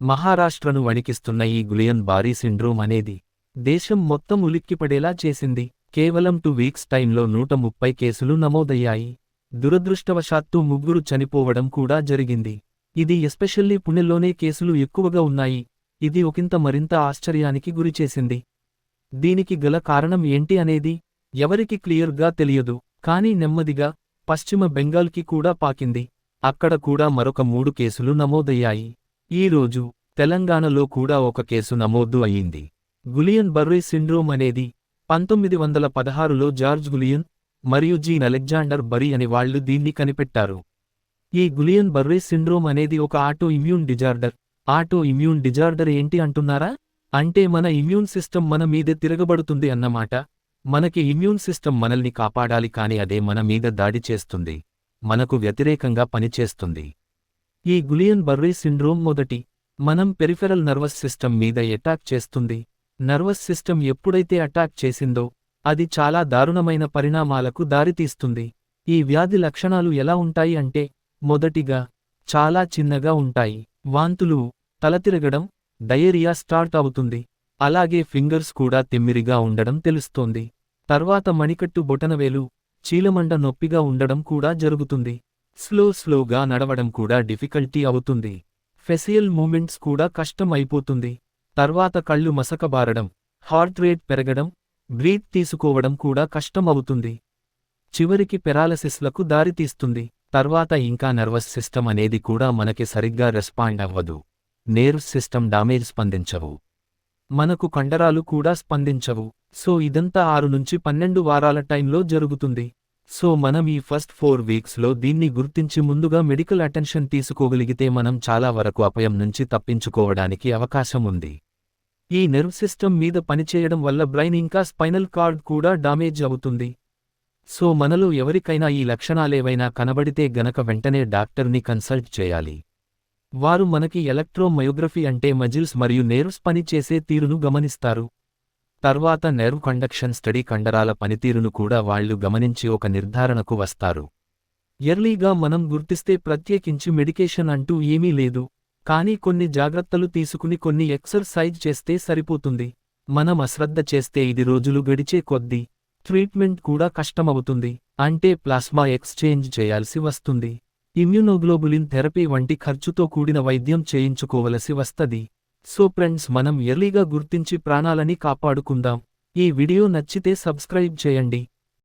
మహారాష్ట్రను వణికిస్తున్న ఈ గులియన్ బారీ సిండ్రోమ్ అనేది దేశం మొత్తం ఉలిక్కిపడేలా చేసింది. కేవలం 2 వీక్స్ టైంలో 130 కేసులు నమోదయ్యాయి. దురదృష్టవశాత్తు 3 చనిపోవడం కూడా జరిగింది. ఇది ఎస్పెషల్లీ పుణెలోనే కేసులు ఎక్కువగా ఉన్నాయి. ఇది ఒకంత మరింత ఆశ్చర్యానికి గురిచేసింది. దీనికి గల కారణం ఏంటి అనేది ఎవరికి క్లియర్గా తెలియదు. కానీ నెమ్మదిగా పశ్చిమ బెంగాల్కి కూడా పాకింది. అక్కడ కూడా మరొక 3 కేసులు నమోదయ్యాయి. ఈరోజు తెలంగాణలో కూడా ఒక కేసు నమోదు అయ్యింది. గులియన్ బర్రే సిండ్రోమ్ అనేది 1916లో జార్జ్ గులియన్ మరియు జీన్ అలెగ్జాండర్ బరీ అని వాళ్ళు దీన్ని కనిపెట్టారు. ఈ గులియన్ బర్రే సిండ్రోమ్ అనేది ఒక auto immune disorder. Auto immune disorder ఏంటి అంటున్నారా? అంటే మన ఇమ్యూన్ సిస్టమ్ మన మీదే తిరగబడుతుంది అన్నమాట. మనకి ఇమ్యూన్ సిస్టమ్ మనల్ని కాపాడాలి, కానీ అదే మన మీద దాడి చేస్తుంది, మనకు వ్యతిరేకంగా పనిచేస్తుంది. ఈ గులియన్ బర్రే సిండ్రోమ్ మొదటి మనం పెరిఫెరల్ నర్వస్ సిస్టమ్ మీద అటాక్ చేస్తుంది. నర్వస్ సిస్టమ్ ఎప్పుడైతే అటాక్ చేసిందో అది చాలా దారుణమైన పరిణామాలకు దారితీస్తుంది. ఈ వ్యాధి లక్షణాలు ఎలా ఉంటాయి అంటే, మొదటిగా చాలా చిన్నగా ఉంటాయి. వాంతులు, తలతిరగడం, డయేరియా స్టార్ట్ అవుతుంది. అలాగే ఫింగర్స్ కూడా తిమ్మిరిగా ఉండడం తెలుస్తోంది. తర్వాత మణికట్టు బొటనవేలు, చీలమండ నొప్పిగా ఉండడం కూడా జరుగుతుంది. స్లోగా నడవడం కూడా డిఫికల్టీ అవుతుంది. ఫెసియల్ మూమెంట్స్ కూడా కష్టం అయిపోతుంది. తర్వాత కళ్ళు మసకబారడం, హార్ట్ రేట్ పెరగడం, బ్రీత్ తీసుకోవడం కూడా కష్టం అవుతుంది. చివరికి పెరాలసిస్లకు దారితీస్తుంది. తర్వాత ఇంకా నర్వస్ సిస్టమ్ అనేది కూడా మనకి సరిగ్గా రెస్పాండ్ అవ్వదు. నేర్వ్ సిస్టమ్ డామేజ్ స్పందించవు. మనకు కండరాలు కూడా స్పందించవు. సో ఇదంతా 6 నుంచి 12 వారాల టైంలో జరుగుతుంది. సో మనం ఈ ఫస్ట్ 4 వీక్స్లో దీన్ని గుర్తించి ముందుగా మెడికల్ అటెన్షన్ తీసుకోగలిగితే మనం చాలా వరకు అపాయం నుంచి తప్పించుకోవడానికి అవకాశం ఉంది. ఈ నెర్వ్ సిస్టమ్ మీద పనిచేయడం వల్ల బ్రెయిన్ ఇంకా స్పైనల్ కార్డ్ కూడా డామేజ్ అవుతుంది. సో మనలో ఎవరికైనా ఈ లక్షణాలేవైనా కనబడితే గనక వెంటనే డాక్టర్ని కన్సల్ట్ చేయాలి. వారు మనకి ఎలక్ట్రోమయోగ్రఫీ అంటే మజిల్స్ మరియు నెర్వ్స్ పనిచేసే తీరును గమనిస్తారు. తర్వాత నెర్వ్ కండక్షన్ స్టడీ, కండరాల పనితీరును కూడా వాళ్ళు గమనించి ఒక నిర్ధారణకు వస్తారు. ఎర్లీగా మనం గుర్తిస్తే ప్రత్యేకించి మెడికేషన్ అంటూ ఏమీ లేదు, కానీ కొన్ని జాగ్రత్తలు తీసుకుని కొన్ని ఎక్సర్సైజ్ చేస్తే సరిపోతుంది. మనం అశ్రద్ధ చేస్తే ఇది రోజులు గడిచే కొద్దీ ట్రీట్మెంట్ కూడా కష్టమవుతుంది. అంటే ప్లాస్మా ఎక్స్చేంజ్ చేయాల్సి వస్తుంది. ఇమ్యునోగ్లోబులిన్ థెరపీ వంటి ఖర్చుతో కూడిన వైద్యం చేయించుకోవలసి వస్తది. సో ఫ్రెండ్స్, మనం ఎర్లీగా గుర్తించి ప్రాణాలని కాపాడుకుందాం. ఈ వీడియో నచ్చితే సబ్స్క్రైబ్ చేయండి.